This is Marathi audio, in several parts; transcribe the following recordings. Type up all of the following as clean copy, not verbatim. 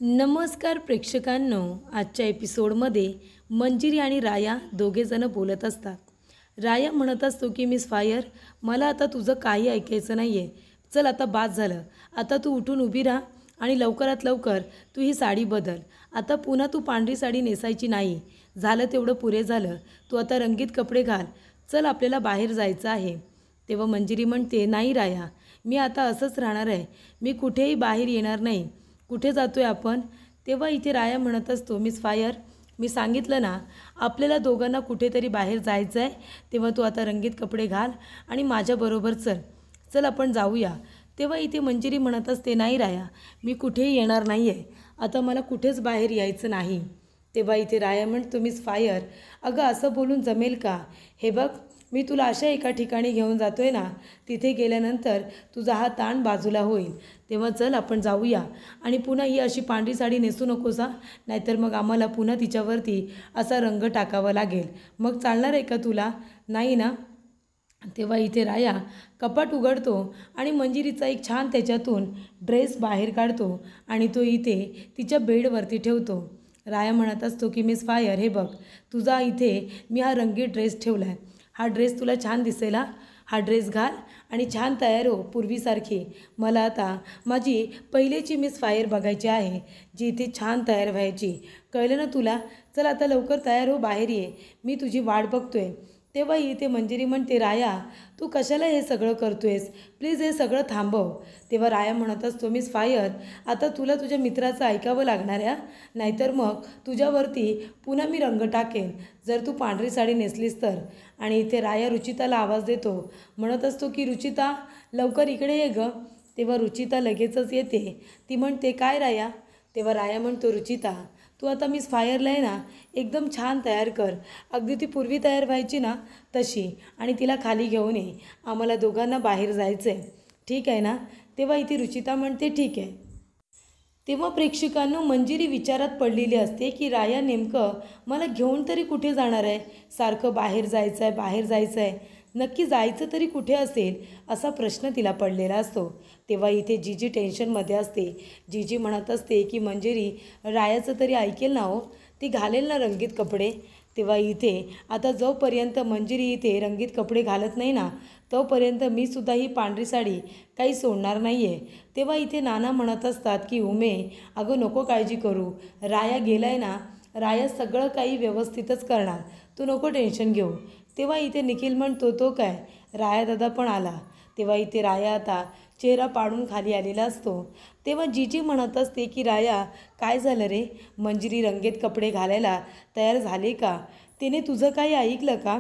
नमस्कार प्रेक्षकांनो, आजच्या एपिसोडमध्ये मंजिरी आणि राया दोघेजण बोलत असतात. राया म्हणत असतो की मिस फायर, मला आता तुझं काही ऐकायचं नाही आहे. चल आता बाद झालं. आता तू उठून उभी राहा आणि लवकरात लवकर तू ही साडी बदल. आता पुन्हा तू पांढरी साडी नेसायची नाही. झालं तेवढं पुरे झालं. तू आता रंगीत कपडे घाल. चल आपल्याला बाहेर जायचं आहे. तेव्हा मंजिरी म्हणते, नाही राया, मी आता असंच राहणार आहे. मी कुठेही बाहेर येणार नाही. कुठे जातोय आपण? तेव्हा इथे राया म्हणत असतो, मिस फायर, मी सांगितलं ना आपल्याला दोघांना कुठेतरी बाहेर जायचं आहे. तेव्हा तू आता रंगीत कपडे घाल आणि माझ्याबरोबर चल. चल आपण जाऊया. तेव्हा इथे मंजिरी म्हणत असते, नाही राया, मी कुठेही येणार नाही आहे. आता मला कुठेच बाहेर यायचं नाही. तेव्हा इथे राया म्हणतो, मिस फायर, अगं असं बोलून जमेल का? हे बघ, मी तुला अशा एका ठिकाणी घेऊन जातोय ना, तिथे गेल्यानंतर तुझा हा ताण बाजूला होईल. तेव्हा चल आपण जाऊया. आणि पुन्हा ही अशी पांढरी साडी नेसू नकोस, नाहीतर मग आम्हाला पुन्हा तिच्यावरती असा रंग टाकावा लागेल. मग चालणार आहे का तुला? नाही ना? तेव्हा इथे राया कपाट उघडतो आणि मंजिरीचा एक छान त्याच्यातून ड्रेस बाहेर काढतो आणि तो इथे तिच्या बेडवरती ठेवतो. राया म्हणत असतो की मिस फायर, हे बघ, तुझा इथे मी हा रंगीत ड्रेस ठेवला आहे. हा ड्रेस तुला छान दिसेल. हा ड्रेस घाल आणि छान तयार हो पूर्वीसारखी. मला आता माझी पहिलेची मिस फायर बघायची आहे, जी इथे छान तयार व्हायची. कळलं ना तुला? चल आता लवकर तयार हो, बाहेर ये. मी तुझी वाट बघतोय. तेव्हा इथे मंजिरी म्हणते, राया, तू कशाला हे सगळं करतोयस? प्लीज हे सगळं थांबव. तेव्हा राया म्हणत असतो, मिस फायर, आता तुला तुझ्या मित्राचं ऐकावं लागणार आहे. नाहीतर मग तुझ्यावरती पुन्हा मी रंग टाकेन जर तू पांढरी साडी नेसलीस तर. आणि इथे राया रुचिताला आवाज देतो, म्हणत असतो की रुचिता, लवकर इकडे ये गं. तेव्हा रुचिता लगेचच येते. ती म्हणते, काय राया? तेव्हा राया म्हणतो, रुचिता, तू आता मिस फायरला आहे ना एकदम छान तयार कर. अगदी ती पूर्वी तयार व्हायची ना तशी. आणि तिला खाली घेऊन ये. आम्हाला दोघांना बाहेर जायचं आहे. ठीक आहे ना? तेव्हा इथे रुचिता म्हणते, ठीक आहे. तेव्हा प्रेक्षकांना मंजिरी विचारात पडलेली असते की राया नेमकं मला घेऊन तरी कुठे जाणार आहे? सारखं बाहेर जायचं आहे, बाहेर जायचं आहे. नक्की जायचं तरी कुठे असेल असा प्रश्न तिला पडलेला असतो. तेव्हा इथे जीजी टेन्शनमध्ये असते. जीजी म्हणत असते की मंजिरी, रायाचं तरी ऐकेल ना हो, ती घालेल ना रंगीत कपडे. तेव्हा इथे आता जोपर्यंत मंजिरी इथे रंगीत कपडे घालत नाही ना, तोपर्यंत मी सुद्धा ही पांढरी साडी काही सोडणार नाही आहे. तेव्हा इथे नाना म्हणत असतात की उमे, अगं नको काळजी करू. राया गेलाय ना, राया सगळं काही व्यवस्थितच करणार. तू नको टेन्शन घेऊ. तेव्हा इथे निखिल म्हणतो, तो काय, राया दादा पण आला. तेव्हा इथे राया आता चेहरा पाडून खाली आलेला असतो. तेव्हा जीजी म्हणत असते की राया, काय झालं रे? मंजिरी रंगीत कपडे घालायला तयार झाले का? तिने तुझं काही ऐकलं का?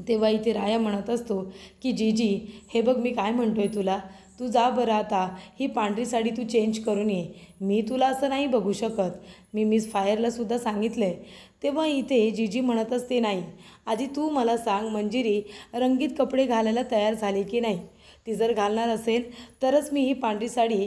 तेव्हा इथे राया म्हणत असतो की जीजी, हे बघ, मी काय म्हणतोय तुला, तू जा बरं आता ही पांढरी साडी तू चेंज करून ये. मी तुला असं नाही बघू शकत. मी मिस फायरलासुद्धा सांगितलं आहे. तेव्हा इथे जीजी म्हणत असते, नाही, आधी तू मला सांग, मंजिरी रंगीत कपडे घालायला तयार झाली की नाही? ती जर घालणार असेल तरच मी ही पांढरी साडी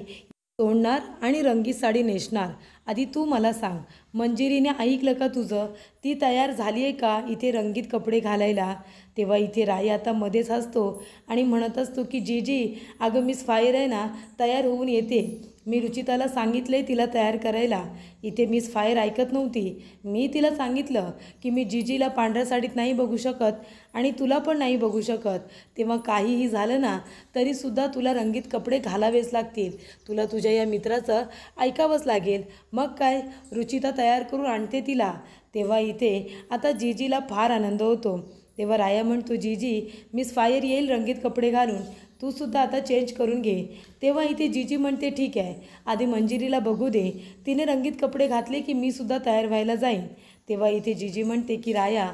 सोडणार आणि रंगीत साडी नेसणार. आधी तू मला सांग, मंजिरीने ऐकलं का तुझं? ती तयार झाली आहे का इथे रंगीत कपडे घालायला? तेव्हा इथे राया आता मध्येच हसतो आणि म्हणत असतो की जीजी, अगं मिस फायर आहे ना, तयार होऊन येते. मी रुचिताला सांगितलं आहे तिला तयार करायला. इथे मिस फायर ऐकत नव्हती. मी तिला सांगितलं की मी जीजीला पांढऱ्या साडीत नाही बघू शकत आणि तुला पण नाही बघू शकत. तेव्हा काहीही झालं ना तरीसुद्धा तुला रंगीत कपडे घालावेच लागतील. तुला तुझ्या या मित्राचं ऐकावंच लागेल. मग काय, रुचिता तयार करून आणते तिला. तेव्हा इथे आता जीजीला फार आनंद होतो. तेव्हा राया म्हणतो, जीजी, मिस फायर येईल रंगीत कपडे घालून, तू सुद्धा आता चेंज करून घे. तेव्हा इथे जीजी म्हणते, ठीक आहे, आधी मंजिरीला बघू दे. तिने रंगीत कपडे घातले की मी सुद्धा तयार व्हायला जाईन. तेव्हा इथे जीजी म्हणते की राया,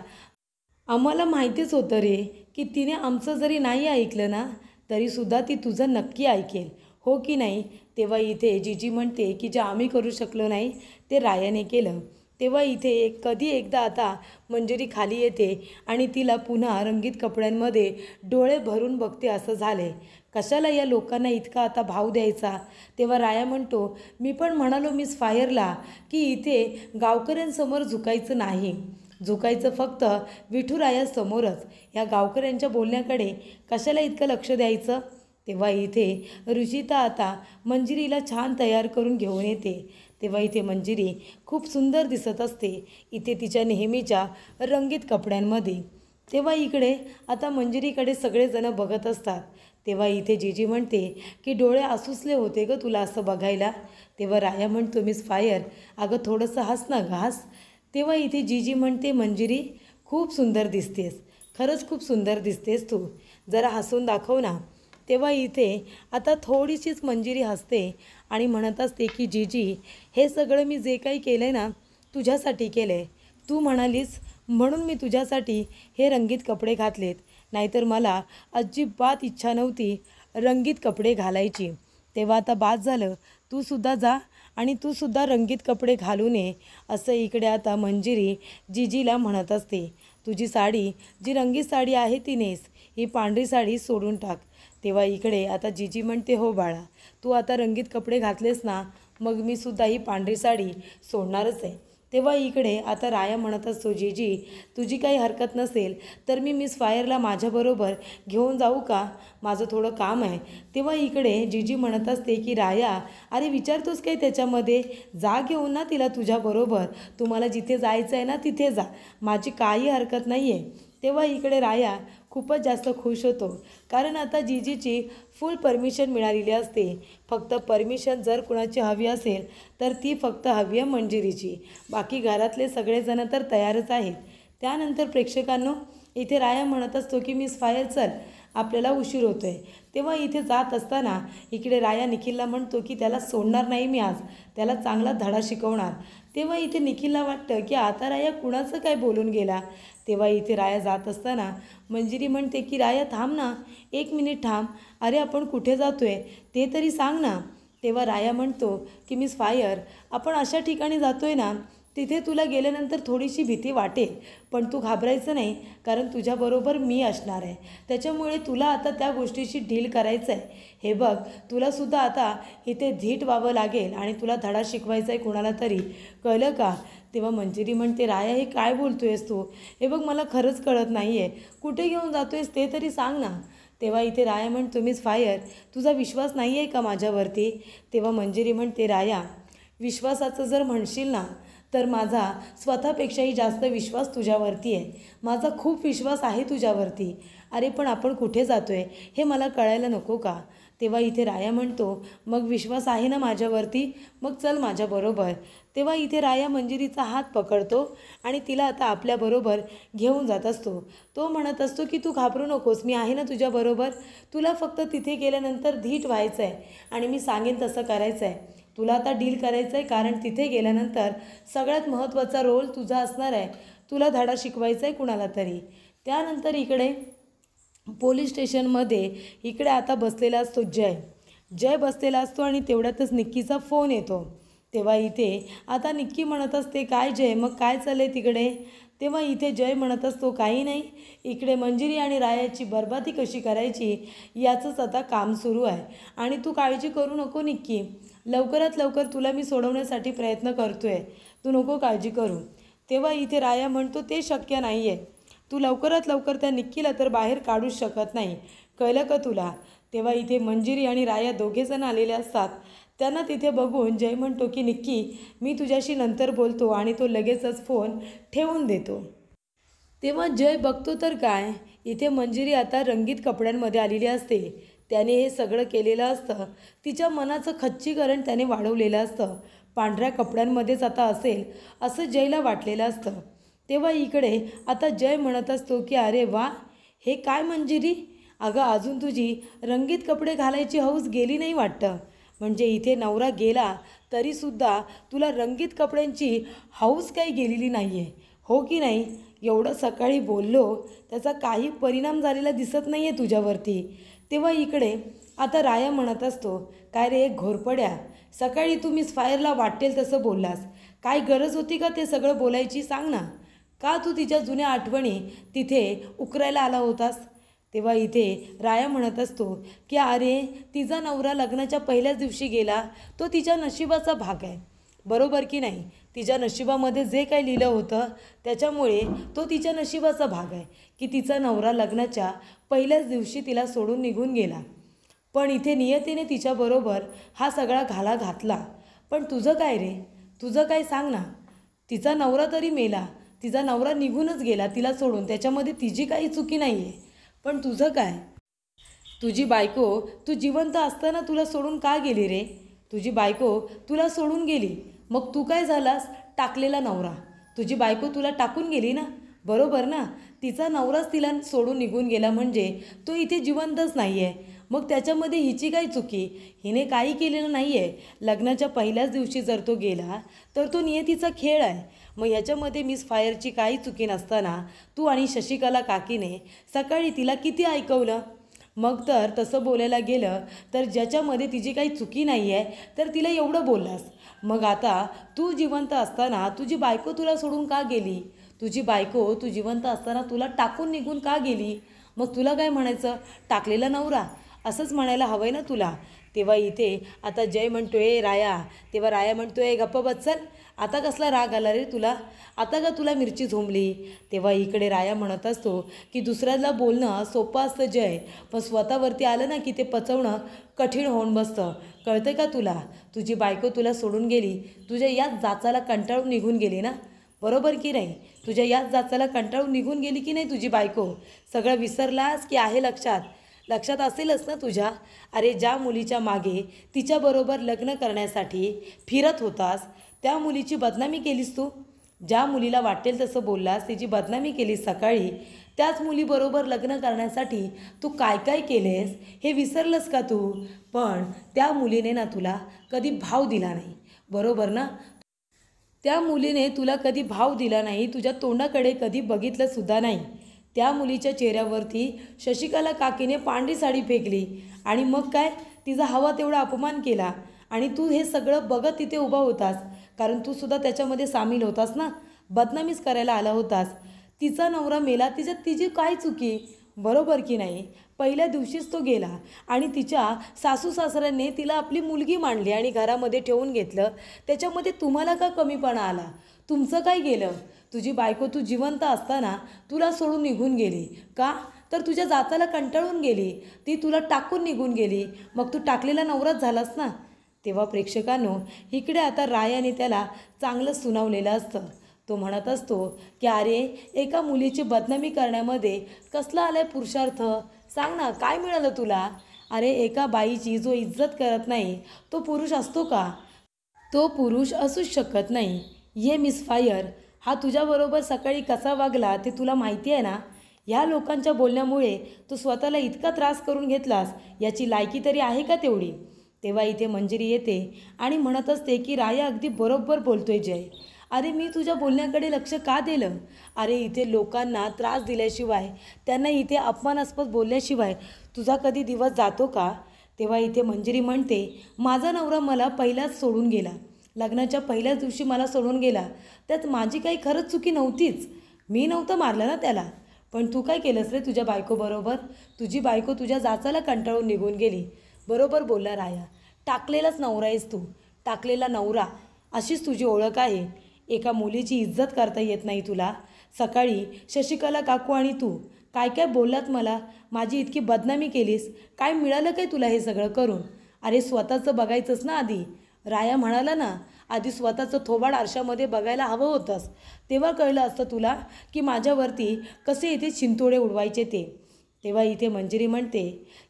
आम्हाला माहितीच होतं रे की तिने आमचं जरी नाही ऐकलं ना तरीसुद्धा ती तुझं नक्की ऐकेल, हो की नाही? तेव्हा इथे जीजी म्हणते की जे आम्ही करू शकलो नाही ते रायाने केलं. तेव्हा इथे कधी एकदा आता मंजिरी खाली येते आणि तिला पुन्हा रंगीत कपड्यांमध्ये डोळे भरून बघते असं झाले. कशाला या लोकांना इतका आता भाव द्यायचा? तेव्हा राया म्हणतो, मी पण म्हणालो मिस फायरला की इथे गावकऱ्यांसमोर झुकायचं नाही, झुकायचं फक्त विठुरायासमोरच. या गावकऱ्यांच्या बोलण्याकडे कशाला इतकं लक्ष द्यायचं? तेव्हा इथे रुचिता आता मंजिरीला छान तयार करून घेऊन येते. तेव्हा इथे मंजिरी खूप सुंदर दिसत असते इथे तिच्या नेहमीच्या रंगीत कपड्यांमध्ये. तेव्हा इकडे आता मंजिरीकडे सगळेजण बघत असतात. तेव्हा इथे जीजी म्हणते की डोळे आसुसले होते ग तुला असं बघायला. तेव्हा राया म्हणतो मिस फायर अगं थोडंसं हस ना घास. तेव्हा इथे जीजी म्हणते मंजिरी खूप सुंदर दिसतेस, खरंच खूप सुंदर दिसतेस तू, जरा हसून दाखव ना. तेव्हा इथे आता थोडीशीच मंजिरी हसते आणि म्हणत असते की जीजी हे सगळं मी जे काही केलं आहे ना तुझ्यासाठी केलं आहे. तू म्हणालीस म्हणून मी तुझ्यासाठी हे रंगीत कपडे घातलेत, नाहीतर मला अजिबात इच्छा नव्हती रंगीत कपडे घालायची. तेव्हा आता बाद झालं, तूसुद्धा जा आणि तूसुद्धा रंगीत कपडे घालून ये असं इकडे आता मंजिरी जीजीला म्हणत असते. तुझी साडी जी रंगीत साडी आहे ती नेस, ही पांढरी साडी सोडून टाक. तेव्हा इकडे आता जीजी म्हणते हो बाळा, तू आता रंगीत कपडे घातलेस ना मग मी सुद्धा ही पांढरी साडी सोडणारच आहे. तेव्हा इकडे आता राया म्हणत असतो जीजी तुझी काही हरकत नसेल तर मी मिस फायरला माझ्याबरोबर घेऊन जाऊ का, माझं थोडं काम आहे. तेव्हा इकडे जीजी म्हणत असते की राया अरे विचारतोस काही त्याच्यामध्ये, जा घेऊन ना तिला तुझ्याबरोबर, तुम्हाला जिथे जायचं आहे ना तिथे जा, माझी काही हरकत नाही आहे. तेव्हा इकडे राया खूपच जास्त खुश होतो कारण आता जीजीची फुल परमिशन मिळालेली असते. फक्त परमिशन जर कुणाची हवी असेल तर ती फक्त हवी आहे मंजिरीची, बाकी घरातले सगळेजण तर तयारच आहेत. त्यानंतर प्रेक्षकांनो इथे राया म्हणत असतो की मिस फायर चल आपल्याला उशीर होतो आहे. तेव्हा इथे जात असताना इकडे राया निखिलला म्हणतो की त्याला सोडणार नाही मी आज, त्याला चांगला धडा शिकवणार. तेव्हा इथे निखिलला वाटतं की आता राया कुणाचं काय बोलून गेला. तेव्हा इथे राया जात असताना मंजिरी म्हणते की राया थांब ना, 1 मिनिट थांब, अरे आपण कुठे जातो आहे ते तरी सांग ना. तेव्हा राया म्हणतो की मिस फायर आपण अशा ठिकाणी जातो आहे ना तिथे तुला गेल्यानंतर थोडीशी भीती वाटेल, पण तू घाबरायचं नाही कारण तुझ्याबरोबर मी असणार आहे, त्याच्यामुळे तुला आता त्या गोष्टीशी डील करायचं आहे. हे बघ तुलासुद्धा आता इथे धीट व्हावं लागेल आणि तुला धडा शिकवायचा आहे कोणाला तरी, कळलं का. तेव्हा मंजिरी म्हणते राया हे काय बोलतो आहेस तू, हे बघ मला खरंच कळत नाही आहे, कुठे घेऊन जातो आहेस ते तरी सांग ना. तेव्हा इथे राया म्हणतो मिस फायर तुझा विश्वास नाही आहे का माझ्यावरती. तेव्हा मंजिरी म्हणते राया विश्वासाचं जर म्हणशील ना तर माझा स्वतःपेक्षाही जास्त विश्वास तुझ्यावरती आहे, माझा खूप विश्वास आहे तुझ्यावरती. अरे पण आपण कुठे जातो आहे हे मला कळायला नको का. तेव्हा इथे राया म्हणतो मग विश्वास आहे ना माझ्यावरती, मग चल माझ्याबरोबर. तेव्हा इथे राया मंजिरीचा हात पकडतो आणि तिला आता आपल्याबरोबर घेऊन जात असतो. तो म्हणत असतो की तू घाबरू नकोस, मी आहे ना तुझ्याबरोबर, तुला फक्त तिथे गेल्यानंतर धीट व्हायचं आहे आणि मी सांगेन तसं करायचं आहे. तुला आता डील करायचं आहे कारण तिथे गेल्यानंतर सगळ्यात महत्त्वाचा रोल तुझा असणार आहे, तुला धडा शिकवायचा आहे कुणाला तरी. त्यानंतर इकडे पोलीस स्टेशनमध्ये इकडे आता बसलेला असतो जय बसलेला असतो आणि तेवढ्यातच निक्कीचा फोन येतो. तेव्हा इथे आता निक्की म्हणत असते काय जय मग काय चाललं तिकडे. तेव्हा इथे जय म्हणत असतो काही नाही, इकडे मंजिरी आणि रायाची बरबादी कशी करायची याचंच आता काम सुरू आहे आणि तू काळजी करू नको निक्की, लवकरात लवकर तुला मी सोडवण्यासाठी प्रयत्न करतो आहे, तू नको काळजी करू. तेव्हा इथे राया म्हणतो ते शक्य नाही आहे, तू लवकरात लवकर त्या निक्कीला तर बाहेर काढूच शकत नाही, कळलं का तुला. तेव्हा इथे मंजिरी आणि राया दोघेजण आलेले असतात. त्यांना तिथे बघून जय म्हणतो की निक्की मी तुझ्याशी नंतर बोलतो आणि तो लगेचच फोन ठेवून देतो. तेव्हा जय बघतो तर काय, इथे मंजिरी आता रंगीत कपड्यांमध्ये आलेली असते. त्याने हे सगळं केलेलं असतं, तिच्या मनाचं खच्चीकरण त्याने वाढवलेलं असतं, पांढऱ्या कपड्यांमध्येच आता असेल असं जयला वाटलेलं असतं. तेव्हा इकडे आता जय म्हणत असतो की अरे वा हे काय मंजिरी, अगं अजून तुझी रंगीत कपडे घालायची हौस गेली नाही वाटतं, म्हणजे इथे नवरा गेला तरीसुद्धा तुला रंगीत कपड्यांची हौस काही गेलेली नाही आहे, हो की नाही. एवढं सकाळी बोललो त्याचा काही परिणाम झालेला दिसत नाही आहे तुझ्यावरती. तेव्हा इकडे आता राया म्हणत असतो काय रे घोरपड्या, सकाळी तू मिस फायरला वाटेल तसं बोललास, काय गरज होती का ते सगळं बोलायची, सांग ना, का तू तिच्या जुन्या आठवणी तिथे उकरायला आला होतास. तेव्हा इथे राया म्हणत असतो की अरे तिचा नवरा लग्नाच्या पहिल्याच दिवशी गेला, तो तिच्या नशिबाचा भाग आहे, बरोबर की नाही. तिच्या नशिबामध्ये जे काही लिहिलं होतं त्याच्यामुळे तो तिच्या नशिबाचा भाग आहे की तिचा नवरा लग्नाच्या पहिल्याच दिवशी तिला सोडून निघून गेला. पण इथे नियतीने तिच्याबरोबर हा सगळा घाला घातला. पण तुझं काय रे, तुझं काय सांग ना. तिचा नवरा तरी मेला, तिचा नवरा निघूनच गेला तिला सोडून, त्याच्यामध्ये तिची काही चुकी नाही आहे. पण तुझं काय? तुझी बायको तू जिवंत असताना तुला सोडून का गेली रे? तुझी बायको तुला सोडून गेली, मग तू काय झालास? टाकलेला नवरा. तुझी बायको तुला टाकून गेली ना, बरोबर ना? तिचा नवराच तिला सोडून निघून गेला म्हणजे तो इथे जिवंतच नाही आहे. मग त्याच्यामध्ये हिची काय चुकी? हिने काही केलेलं नाही आहे. लग्नाच्या पहिल्याच दिवशी जर तो गेला तर तो नियतीचा खेळ आहे. मग ह्याच्यामध्ये मिस फायरची काही चुकी नसताना तू आणि शशिकला काकीने सकाळी तिला किती ऐकवलं? मग तर तसं बोलायला गेलं तर ज्याच्यामध्ये तिची काही चुकी नाही आहे तर तिला एवढं बोललास. मग आता तू जिवंत असताना तुझी बायको तुला सोडून का गेली? तुझी बायको तू जिवंत असताना तुला टाकून निघून का गेली? मग तुला काय म्हणायचं? टाकलेला नवरा असंच म्हणायला हवं आहे ना तुला. तेव्हा इथे आता जय म्हणतोय राया, तेव्हा राया म्हणतोय गप्प बच्चन, आता कसला राग आला रे तुला? आता का तुला मिरची झोंबली? तेव्हा इकडे राया म्हणत असतो की दुसऱ्याला बोलणं सोपं असतं जय, पण स्वतःवरती आलं ना की ते पचवणं कठीण होऊन बसतं. कळतं का तुला? तुझी बायको तुला सोडून गेली, तुझ्या याच जाचाला कंटाळून निघून गेली ना, बरोबर की नाही? तुझ्या याच जाचाला कंटाळून निघून गेली की नाही तुझी बायको? सगळं विसरलास की आहे लक्षात? लक्षात असेलच ना तुझ्या? अरे ज्या मुलीच्या मागे तिच्याबरोबर लग्न करण्यासाठी फिरत होतास त्या मुलीची बदनामी केलीस तू. ज्या मुलीला वाटेल तसं बोललास, तिची बदनामी केलीस सकाळी. त्याच मुलीबरोबर लग्न करण्यासाठी तू काय काय केलेस हे विसरलंस का तू? पण त्या मुलीने ना तुला कधी भाव दिला नाही, बरोबर ना? त्या मुलीने तुला कधी भाव दिला नाही, तुझ्या तोंडाकडे कधी बघितलं सुद्धा नाही. त्या मुलीच्या चेहऱ्यावरती शशिकला काकीने पांढरी साडी फेकली आणि मग काय तिचा हवा तेवढा अपमान केला आणि तू हे सगळं बघत तिथे उभा होतास, कारण तू सुद्धा त्याच्यामध्ये सामील होतास ना, बदनामीच करायला आला होतास. तिचा नवरा मेला, तिची काय चुकी? बरोबर की नाही? पहिल्या दिवशीच तो गेला आणि तिच्या सासू सासऱ्यांनी तिला आपली मुलगी मानली आणि घरामध्ये ठेवून घेतलं. त्याच्यामध्ये तुम्हाला का कमीपणा आला? तुमचं काय गेलं? तुझी बायको तू जिवंत असताना तुला सोडून निघून गेली का? तर तुझ्या जाचाला कंटाळून गेली, ती तुला टाकून निघून गेली, मग तू टाकलेला नवराच झालास ना. तेव्हा प्रेक्षकांनो इकडे आता रायाने त्याला चांगलं सुनावलेलं असतं. तो म्हणत असतो की अरे एका मुलीची बदनामी करण्यामध्ये कसला आलाय पुरुषार्थ? सांग ना, काय मिळालं तुला? अरे एका बाईची जो इज्जत करत नाही तो पुरुष असतो का? तो पुरुष असूच शकत नाही. ये मिस फायर, हा तुझ्याबरोबर सकाळी कसा वागला ते तुला माहिती आहे ना? ह्या लोकांच्या बोलण्यामुळे तू स्वतःला इतका त्रास करून घेतलास, याची लायकी तरी आहे का तेवढी? तेव्हा इथे मंजिरी येते आणि म्हणत असते की राया अगदी बरोबर बोलतोय जय. अरे मी तुझ्या बोलण्याकडे लक्ष का दिलं? अरे इथे लोकांना त्रास दिल्याशिवाय, त्यांना इथे अपमानास्पद बोलल्याशिवाय तुझा कधी दिवस जातो का? तेव्हा इथे मंजिरी म्हणते माझा नवरा मला पहिलाच सोडून गेला, लग्नाच्या पहिल्याच दिवशी मला सोडून गेला, त्यात माझी काही खरंच चुकी नव्हतीच. मी नव्हतं मारलं ना त्याला. पण तू काय केलंस रे तुझ्या बायकोबरोबर? तुझी बायको तुझ्या जाचाला कंटाळून निघून गेली. बरोबर बोलला राया. टाकलेलाच नवरा आहेस तू, टाकलेला नवरा, अशीच तुझी ओळख आहे. एका मुलीची इज्जत करता येत नाही तुला. सकाळी शशिकला काकू आणि तू काय काय बोललात मला, माझी इतकी बदनामी केलीस. काय मिळालं काय तुला हे सगळं करून? अरे स्वतःचं बघायचंच ना आधी. राया म्हणाला ना, आधी स्वतःचं थोबाड आरशामध्ये बघायला हवं होतंस, तेव्हा कळलं असतं तुला की माझ्यावरती कसे इथे चिंतोडे उडवायचे ते. तेव्हा इथे मंजिरी म्हणते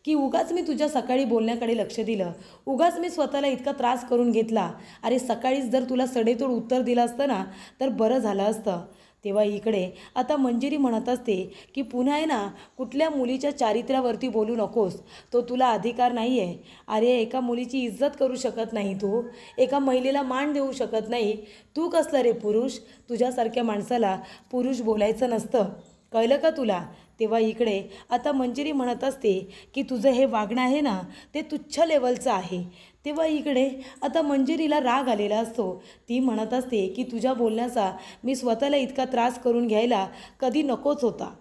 की उगाच मी तुझ्या सकाळी बोलण्याकडे लक्ष दिलं, उगाच मी स्वतःला इतका त्रास करून घेतला. अरे सकाळीच जर तुला सडेतोड उत्तर दिलं असतं ना तर बरं झालं असतं. तेव्हा इकडे आता मंजिरी म्हणत असते की पुन्हा आहे ना कुठल्या मुलीच्या चारित्र्यावरती बोलू नकोस, तो तुला अधिकार नाही आहे. अरे एका मुलीची इज्जत करू शकत नाही तू, एका महिलेला मान देऊ शकत नाही तू, कसला रे पुरुष? तुझ्यासारख्या माणसाला पुरुष बोलायचं नसतं, कळलं का तुला? तेव्हा इकडे आता मंजिरी म्हणत असते की तुझं हे वागणं आहे ना ते तुच्छ लेवलचं आहे. तेव्हा इकडे आता मंजिरीला राग आलेला असतो. ती म्हणत असते की तुझ्या बोलण्याचा मी स्वतःला इतका त्रास करून घ्यायला कधी नकोच होता.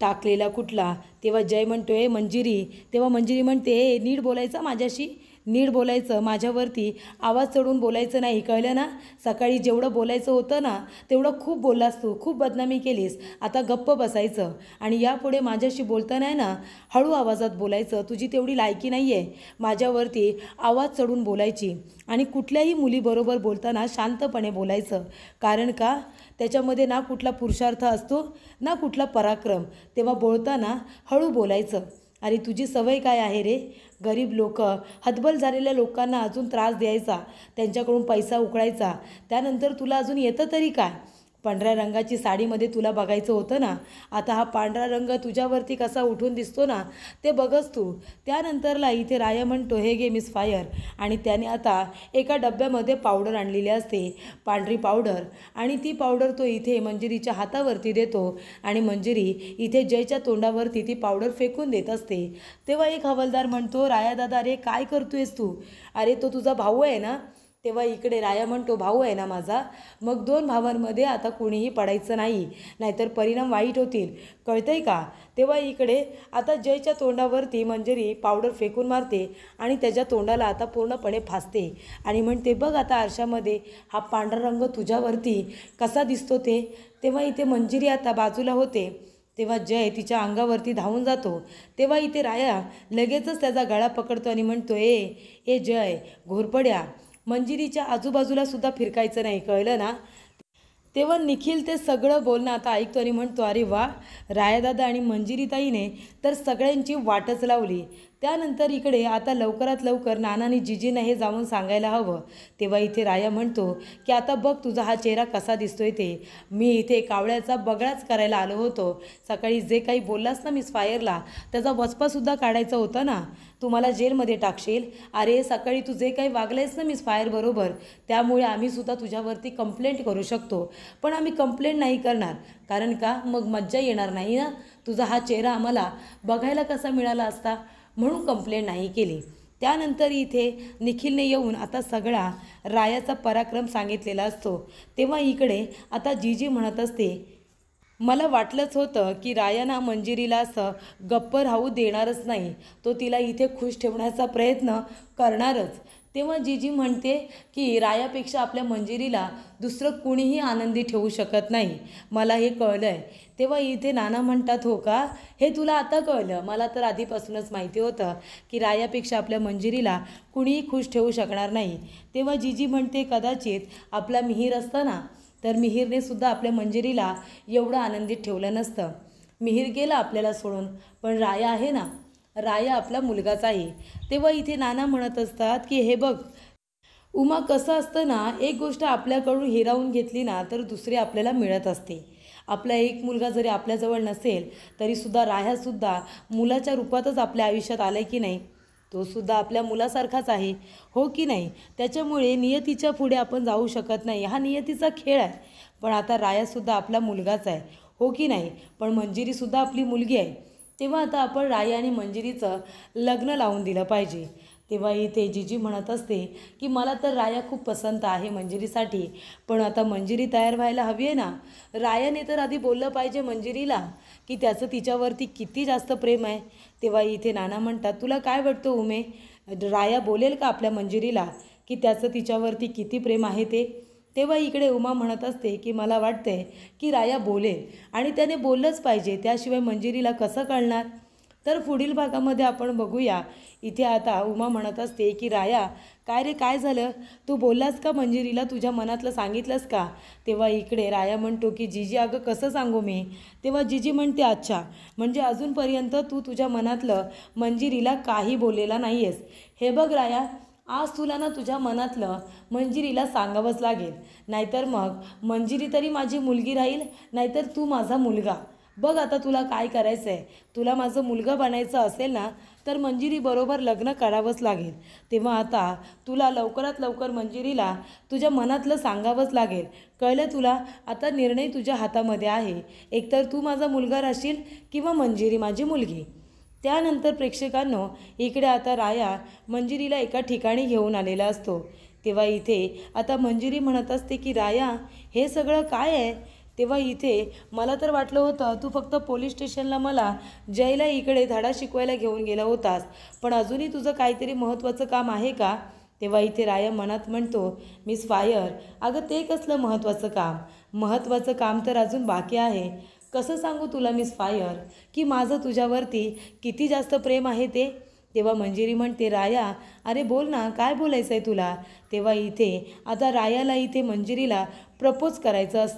टाकलेला कुठला? तेव्हा जय म्हणतोय मंजिरी, तेव्हा मंजिरी म्हणते नीट बोलायचा माझ्याशी, नीट बोलायचं, माझ्यावरती आवाज चढवून बोलायचं नाही, कळलं ना? सकाळी जेवढं बोलायचं होतं ना तेवढं खूप बोललास तू, खूप बदनामी केलीस. आता गप्प बसायचं आणि यापुढे माझ्याशी बोलताना आहे ना हळू आवाजात बोलायचं. तुझी तेवढी लायकी नाही आहे माझ्यावरती आवाज चढवून बोलायची. आणि कुठल्याही मुलीबरोबर बोलताना शांतपणे बोलायचं. कारण का, त्याच्यामध्ये ना कुठला पुरुषार्थ असतो ना कुठला पराक्रम. तेव्हा बोलताना हळू बोलायचं. अरे तुझी सवय काय आहे रे? गरीब लोक, हतबल झालेल्या लोकांना अजून त्रास द्यायचा, त्यांच्याकडून पैसा उकळायचा. त्यानंतर तुला अजून येतं तरी काय? पांढऱ्या रंगाची साडीमध्ये तुला बघायचं होतं ना. आता हा पांढरा रंग तुझ्यावरती कसा उठून दिसतो ना ते बघच तू. त्यानंतरला इथे राया म्हणतो, हे घे मिस फायर. आणि त्याने आता एका डब्यामध्ये पावडर आणलेली असते, पांढरी पावडर. आणि ती पावडर तो इथे मंजिरीच्या हातावरती देतो आणि मंजिरी इथे जयच्या तोंडावरती ती पावडर फेकून देत असते. तेव्हा एक हवालदार म्हणतो, राया दादा अरे काय करतोयस तू? अरे तो तुझा भाऊ आहे ना? तेव्हा इकडे राया म्हणतो, भाऊ आहे ना माझा? मग दोन भावांमध्ये आता कुणीही पडायचं नाही, नाहीतर परिणाम वाईट होतील, कळतंय का? तेव्हा इकडे आता जयच्या तोंडावरती मंजिरी पावडर फेकून मारते आणि त्याच्या तोंडाला आता पूर्णपणे फासते आणि म्हणते, बघ आता आरशामध्ये हा पांढरा रंग तुझ्यावरती कसा दिसतो ते. तेव्हा इथे मंजिरी आता बाजूला होते. तेव्हा जय तिच्या अंगावरती धावून जातो. तेव्हा इथे राया लगेचच त्याचा गळा पकडतो आणि म्हणतो, ए जय घोरपड्या, मंजिरीच्या आजूबाजूला सुद्धा फिरकायचं नाही, कळलं ना? तेव्हा निखिल ते सगळं बोलणं आता ऐकतो आणि म्हणतो, अरे वा, रायादादा आणि मंजिरीताईने तर सगळ्यांची वाटच लावली. त्यानंतर इकडे आता लवकरात लवकर नानानी जिजींना हे जाऊन सांगायला हवं. तेव्हा इथे राया म्हणतो की आता बघ तुझा हा चेहरा कसा दिसतोय ते. मी इथे कावळ्याचा बगडाच करायला आलो होतो. सकाळी जे काही बोललास ना मिस फायरला, त्याचा वचपासुद्धा काढायचा होता ना. तू मला जेलमध्ये टाकशील. अरे सकाळी तू जे काही वागलेस ना मिस फायर बरोबर, त्यामुळे आम्हीसुद्धा तुझ्यावरती कंप्लेंट करू शकतो. पण आम्ही कंप्लेंट नाही करणार. कारण का, मग मज्जा येणार नाही ना. तुझा हा चेहरा आम्हाला बघायला कसा मिळाला असता, म्हणून कंप्लेंट नाही केली. त्यानंतर इथे निखिलने येऊन आता सगळा रायाचा पराक्रम सांगितलेला असतो. तेव्हा इकडे आता जीजी म्हणत असते, मला वाटलंच होतं की रायाना मंजिरीला असं गप्प राहू देणारच नाही, तो तिला इथे खुश ठेवण्याचा प्रयत्न करणारच. तेव्हा जीजी म्हणते की रायापेक्षा आपल्या मंजिरीला दुसरं कुणीही आनंदी ठेवू शकत नाही, मला हे कळलं आहे. तेव्हा इथे नाना म्हणतात, हो का, हे तुला आता कळलं? मला तर आधीपासूनच माहिती होतं की रायापेक्षा आपल्या मंजिरीला कुणीही खुश ठेवू शकणार नाही. तेव्हा जीजी म्हणते, कदाचित आपला मिहीर असता ना, तर मिहीरने सुद्धा आपल्या मंजिरीला एवढं आनंदित ठेवलं नसतं. मिहीर गेला आपल्याला सोडून, पण राया आहे ना, राया आपला मुलगाच आहे. तेव्हा इथे नाना म्हणत असतात की हे बघ उमा, कसं असतं ना, एक गोष्ट आपल्याकडून हिरावून घेतली ना तर दुसरी आपल्याला मिळत असते. आपला एक मुलगा जरी आपल्याजवळ नसेल तरीसुद्धा रायासुद्धा मुलाच्या रूपातच आपल्या आयुष्यात आला की नाही, तो सुद्धा आपल्या मुलासारखाच आहे, हो की नाही? त्याच्यामुळे नियतीच्या पुढे आपण जाऊ शकत नाही, हा नियतीचा खेळ आहे. पण आता रायासुद्धा आपला मुलगाच आहे, हो की नाही? पण मंजिरीसुद्धा आपली मुलगी आहे. तेव्हा आता आपण राया आणि मंजिरीचं लग्न लावून दिलं पाहिजे. तेव्हा इथे जीजी म्हणत असते की मला तर राया खूप पसंत आहे मंजिरीसाठी, पण आता मंजिरी तयार व्हायला हवी आहे ना. रायाने तर आधी बोललं पाहिजे मंजिरीला की त्याचं तिच्यावरती किती जास्त प्रेम आहे. तेव्हा इथे नाना म्हणतात, तुला काय वाटतं उमे, राया बोलेल का आपल्या मंजिरीला की त्याचं तिच्यावरती किती प्रेम आहे ते? तेव्हा इकडे उमा म्हणत असते की मला वाटतंय की राया बोलेल आणि त्याने बोललंच पाहिजे, त्याशिवाय मंजिरीला कसं कळणार? तर पुढील भागामध्ये आपण बघूया. इथे आता उमा म्हणत असते की राया, काय रे, काय झालं? तू बोललास का मंजिरीला, तुझ्या मनातलं सांगितलंस का? तेव्हा इकडे राया म्हणतो की जीजी अगं कसं सांगू मी? तेव्हा जीजी म्हणते, अच्छा, म्हणजे अजूनपर्यंत तू तुझ्या मनातलं मंजिरीला काही बोललेला नाही आहेस. हे बघ राया, आज तुला ना तुझ्या मनातलं मंजिरीला सांगावंच लागेल, नाहीतर मग मंजिरी तरी माझी मुलगी राहील, नाहीतर तू माझा मुलगा. बघ आता तुला काय करायचं आहे. तुला माझं मुलगा बनायचं असेल ना तर मंजिरी बरोबर लग्न करावंच लागेल. तेव्हा आता तुला लवकरात लवकर मंजिरीला तुझ्या मनातलं सांगावंच लागेल, कळलं तुला? आता निर्णय तुझ्या हातामध्ये आहे, एकतर तू माझा मुलगा राहशील किंवा मंजिरी माझी मुलगी. त्यानंतर प्रेक्षकांनो, इकडे आता राया मंजिरीला एका ठिकाणी घेऊन आलेला असतो. तेव्हा इथे आता मंजिरी म्हणत असते की राया, हे सगळं काय आहे? तेव्हा इथे मला तर वाटलं होतं तू फक्त पोलीस स्टेशनला मला जयला इकडे धडा शिकवायला घेऊन गेला होतास, पण अजूनही तुझं काहीतरी महत्त्वाचं काम आहे का? तेव्हा इथे राया मनात म्हणतो, मिस फायर, अगं ते कसलं महत्त्वाचं काम? महत्त्वाचं काम तर अजून बाकी आहे. कसं सांगू तुला मिस फायर की माझं तुझ्यावरती किती जास्त प्रेम आहे ते? तेव्हा मंजिरी म्हणते, राया अरे बोल ना, काय बोलायचं आहे तुला? तेव्हा इथे आता रायाला इथे मंजिरीला प्रपोज करायचं असतं.